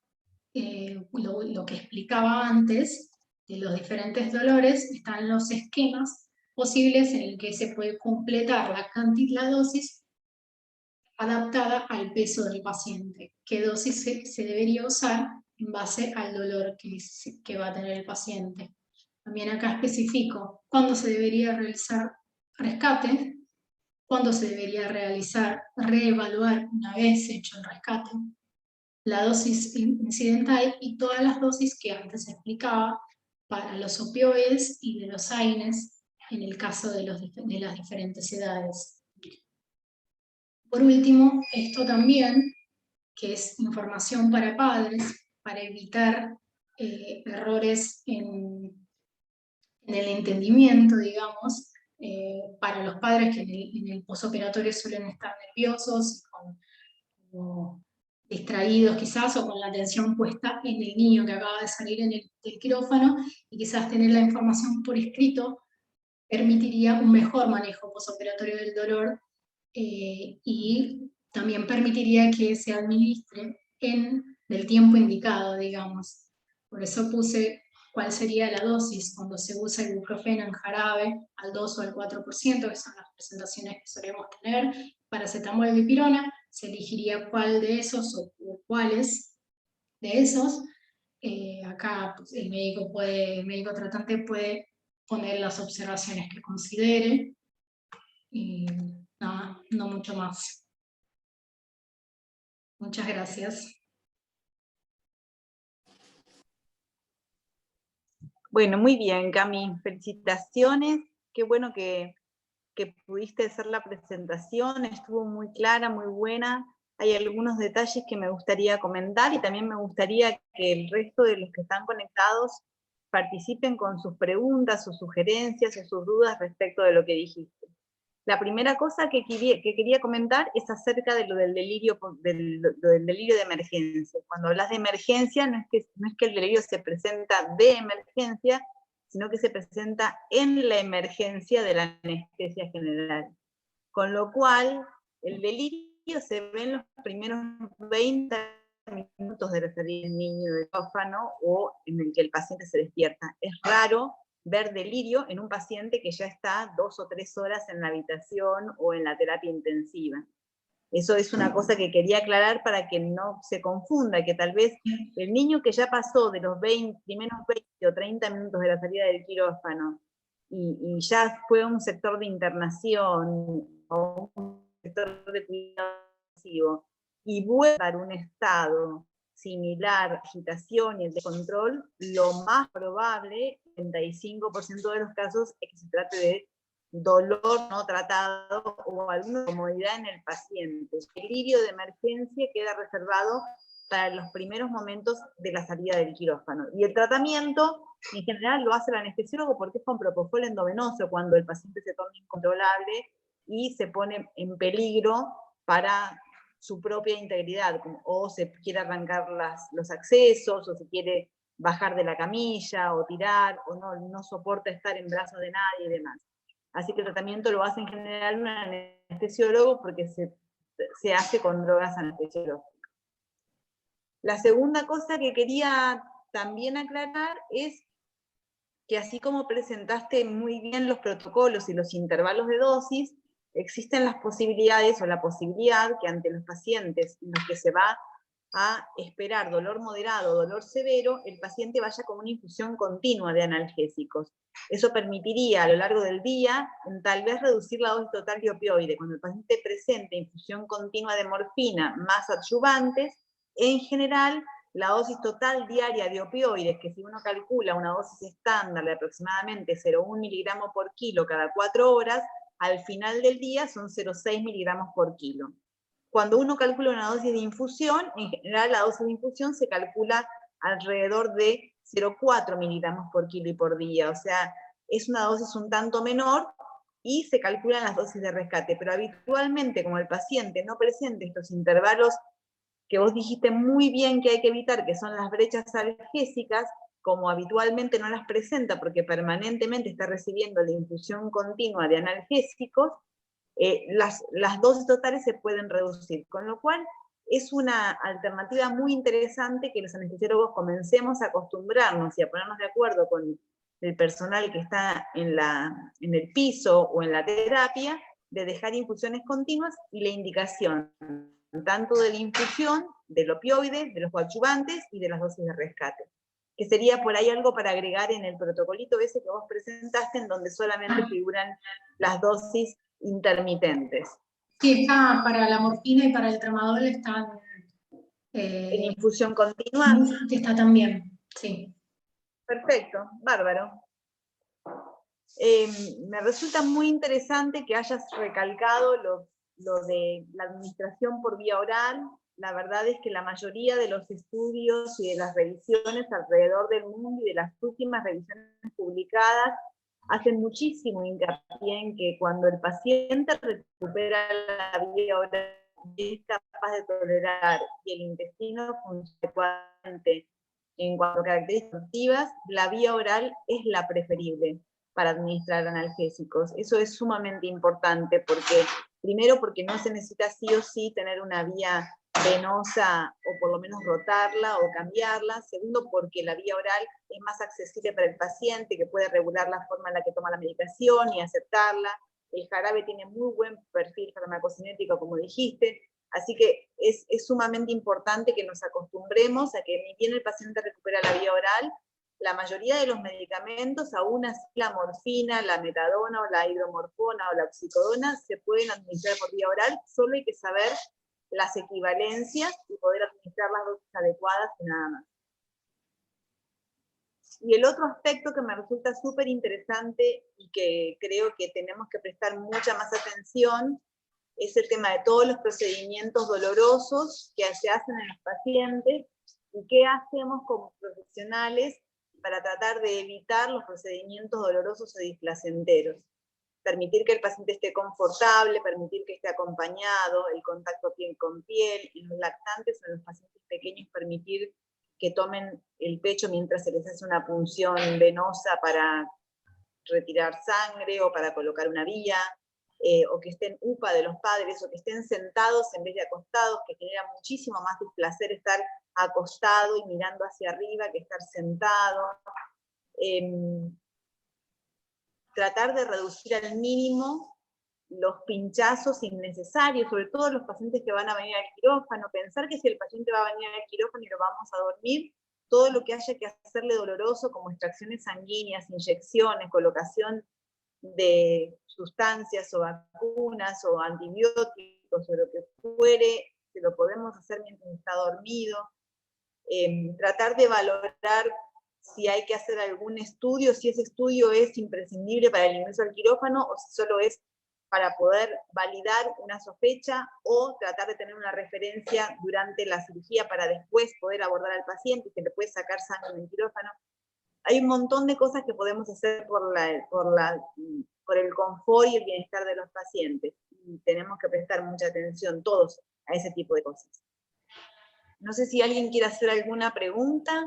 lo que explicaba antes, de los diferentes dolores, están los esquemas posibles en el que se puede completar la dosis adaptada al peso del paciente. ¿Qué dosis se debería usar en base al dolor que va a tener el paciente? También acá especifico cuándo se debería realizar rescate, cuándo se debería reevaluar una vez hecho el rescate, la dosis incidental y todas las dosis que antes explicaba para los opioides y de los AINES en el caso de las diferentes edades. Por último, esto también, que es información para padres, para evitar errores en el entendimiento, digamos, para los padres que en el posoperatorio suelen estar nerviosos, como distraídos quizás, o con la atención puesta en el niño que acaba de salir del quirófano, y quizás tener la información por escrito permitiría un mejor manejo posoperatorio del dolor, y también permitiría que se administre en el tiempo indicado, digamos. Por eso puse cuál sería la dosis cuando se usa el ibuprofeno en jarabe al 2 o al 4%, que son las presentaciones que solemos tener. Paracetamol y dipirona, se elegiría cuál de esos o cuáles de esos. acá pues, el médico tratante puede poner las observaciones que considere, y nada, no mucho más. Muchas gracias. Bueno, muy bien, Cami, felicitaciones. Qué bueno que pudiste hacer la presentación, estuvo muy clara, muy buena. Hay algunos detalles que me gustaría comentar y también me gustaría que el resto de los que están conectados participen con sus preguntas, sus sugerencias o sus dudas respecto de lo que dijiste. La primera cosa que quería comentar es acerca de lo del delirio, lo del delirio de emergencia. Cuando hablas de emergencia, no es que el delirio se presenta de emergencia, sino que se presenta en la emergencia de la anestesia general. Con lo cual, el delirio se ve en los primeros 20 minutos de la salida del niño del quirófano o en el que el paciente se despierta. Es raro ver delirio en un paciente que ya está 2 o 3 horas en la habitación o en la terapia intensiva. Eso es una cosa que quería aclarar para que no se confunda, que tal vez el niño que ya pasó de los primeros 20 o 30 minutos de la salida del quirófano y ya fue a un sector de internación o un sector de cuidado intensivo y vuelve a un estado similar, agitación y el descontrol, lo más probable, el 35% de los casos, es que se trate de dolor no tratado o alguna incomodidad en el paciente. El delirio de emergencia queda reservado para los primeros momentos de la salida del quirófano. Y el tratamiento, en general, lo hace el anestesiólogo porque es con propofol endovenoso cuando el paciente se torna incontrolable y se pone en peligro para su propia integridad, o se quiere arrancar los accesos, o se quiere bajar de la camilla, o tirar, o no soporta estar en brazos de nadie y demás. Así que el tratamiento lo hace en general un anestesiólogo porque se hace con drogas anestesiológicas. La segunda cosa que quería también aclarar es que así como presentaste muy bien los protocolos y los intervalos de dosis, existen las posibilidades o la posibilidad que ante los pacientes en los que se va a esperar dolor moderado o dolor severo, el paciente vaya con una infusión continua de analgésicos. Eso permitiría a lo largo del día tal vez reducir la dosis total de opioide. Cuando el paciente presente infusión continua de morfina más adyuvantes, en general la dosis total diaria de opioides, que si uno calcula una dosis estándar de aproximadamente 0,1 miligramos por kilo cada 4 horas, al final del día son 0,6 miligramos por kilo. Cuando uno calcula una dosis de infusión, en general la dosis de infusión se calcula alrededor de 0,4 miligramos por kilo y por día, o sea, es una dosis un tanto menor y se calculan las dosis de rescate, pero habitualmente como el paciente no presente estos intervalos que vos dijiste muy bien que hay que evitar, que son las brechas analgésicas, como habitualmente no las presenta porque permanentemente está recibiendo la infusión continua de analgésicos, las dosis totales se pueden reducir, con lo cual es una alternativa muy interesante que los anestesiólogos comencemos a acostumbrarnos y a ponernos de acuerdo con el personal que está en el piso o en la terapia, de dejar infusiones continuas y la indicación tanto de la infusión, del opioide, de los coadyuvantes y de las dosis de rescate. Que sería por ahí algo para agregar en el protocolito ese que vos presentaste, en donde solamente figuran las dosis intermitentes. Sí, está para la morfina y para el tramadol están... en infusión continua. Está también, sí. Perfecto, bárbaro. Me resulta muy interesante que hayas recalcado lo de la administración por vía oral. La verdad es que la mayoría de los estudios y de las revisiones alrededor del mundo y de las últimas revisiones publicadas hacen muchísimo hincapié en que cuando el paciente recupera la vía oral y es capaz de tolerar y el intestino funciona en cuanto a características activas, la vía oral es la preferible para administrar analgésicos. Eso es sumamente importante porque, primero porque no se necesita sí o sí tener una vía venosa o por lo menos rotarla o cambiarla. Segundo, porque la vía oral es más accesible para el paciente, que puede regular la forma en la que toma la medicación y aceptarla. El jarabe tiene muy buen perfil farmacocinético, como dijiste. Así que es sumamente importante que nos acostumbremos a que ni bien el paciente recupera la vía oral, la mayoría de los medicamentos, aún así la morfina, la metadona, o la hidromorfona, o la oxicodona, se pueden administrar por vía oral, solo hay que saber las equivalencias y poder administrar las dosis adecuadas y nada más. Y el otro aspecto que me resulta súper interesante y que creo que tenemos que prestar mucha más atención es el tema de todos los procedimientos dolorosos que se hacen en los pacientes y qué hacemos como profesionales para tratar de evitar los procedimientos dolorosos o displacenteros. Permitir que el paciente esté confortable, permitir que esté acompañado, el contacto piel con piel, y los lactantes o en los pacientes pequeños permitir que tomen el pecho mientras se les hace una punción venosa para retirar sangre o para colocar una vía, o que estén UPA de los padres, o que estén sentados en vez de acostados, que genera muchísimo más displacer estar acostado y mirando hacia arriba que estar sentado. Tratar de reducir al mínimo los pinchazos innecesarios, sobre todo los pacientes que van a venir al quirófano, pensar que si el paciente va a venir al quirófano y lo vamos a dormir, todo lo que haya que hacerle doloroso, como extracciones sanguíneas, inyecciones, colocación de sustancias o vacunas o antibióticos o lo que fuere, se lo podemos hacer mientras está dormido. Tratar de valorar si hay que hacer algún estudio, si ese estudio es imprescindible para el ingreso al quirófano o si solo es para poder validar una sospecha o tratar de tener una referencia durante la cirugía para después poder abordar al paciente y que le puede sacar sangre en el quirófano. Hay un montón de cosas que podemos hacer por el confort y el bienestar de los pacientes. Y tenemos que prestar mucha atención todos a ese tipo de cosas. No sé si alguien quiere hacer alguna pregunta,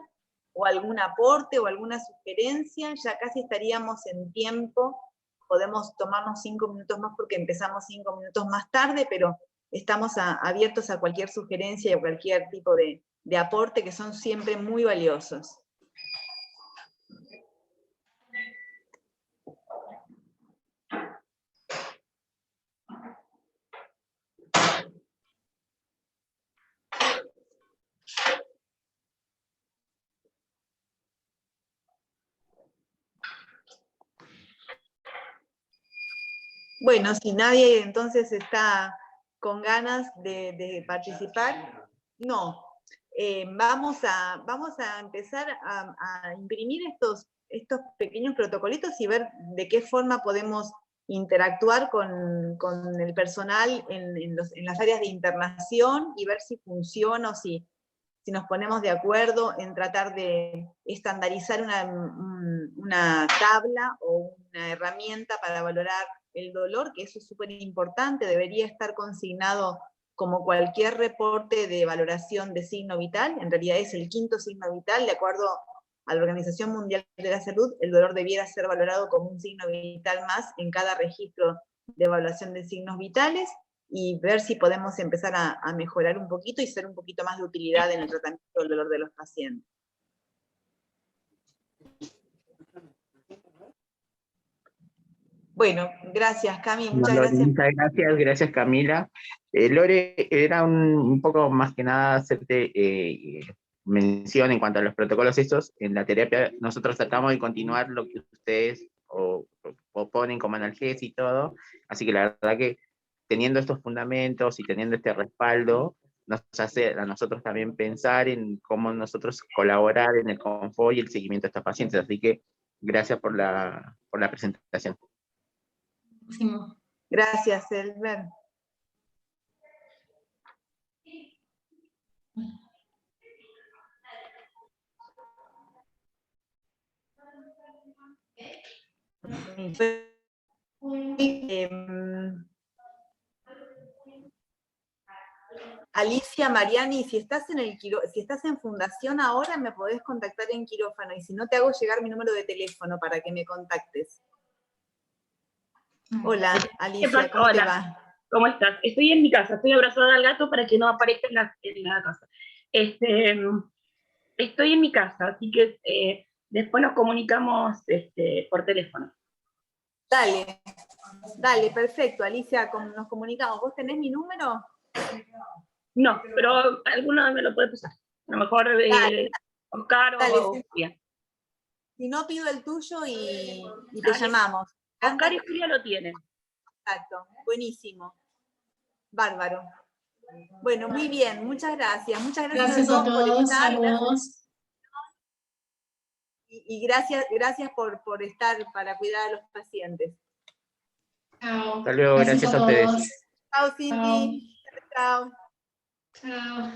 o algún aporte, o alguna sugerencia. Ya casi estaríamos en tiempo. Podemos tomarnos 5 minutos más porque empezamos 5 minutos más tarde, pero estamos abiertos a cualquier sugerencia y a cualquier tipo de aporte, que son siempre muy valiosos. Bueno, si nadie entonces está con ganas de participar, no. Vamos a empezar a imprimir estos pequeños protocolitos y ver de qué forma podemos interactuar con el personal en las áreas de internación y ver si funciona o si nos ponemos de acuerdo en tratar de estandarizar una tabla o una herramienta para valorar el dolor, que eso es súper importante, debería estar consignado como cualquier reporte de valoración de signo vital. En realidad es el 5º signo vital, de acuerdo a la Organización Mundial de la Salud, el dolor debiera ser valorado como un signo vital más en cada registro de evaluación de signos vitales, y ver si podemos empezar a mejorar un poquito y ser un poquito más de utilidad en el tratamiento del dolor de los pacientes. Bueno, gracias Cami, muchas gracias. Muchas gracias, gracias Camila. Lore, era un poco más que nada hacerte mención en cuanto a los protocolos estos. En la terapia nosotros tratamos de continuar lo que ustedes o ponen como analgesia y todo, así que la verdad que teniendo estos fundamentos y teniendo este respaldo, nos hace a nosotros también pensar en cómo nosotros colaborar en el confort y el seguimiento de estos pacientes, así que gracias por la presentación. Gracias, Elber. Alicia Mariani, si estás en Fundación ahora, me podés contactar en quirófano, y si no, te hago llegar mi número de teléfono para que me contactes. Hola, Alicia, ¿cómo te va? ¿Cómo estás? Estoy en mi casa, estoy abrazada al gato para que no aparezca en la casa. Estoy en mi casa, así que después nos comunicamos por teléfono. Dale, perfecto, Alicia, nos comunicamos. ¿Vos tenés mi número? No, pero alguno me lo puede pasar. A lo mejor Oscar Dale, o sí. Julia. Si no, pido el tuyo y te Dale. llamamos. Oscar y Julia lo tienen. Exacto, buenísimo. Bárbaro. Bueno, muy bien, muchas gracias. Muchas gracias, Gracias a por todos, estar. saludos. Y gracias por estar para cuidar a los pacientes. Chao. Hasta luego, gracias a ustedes. todos. Chao, Cinti. Chao. Chao.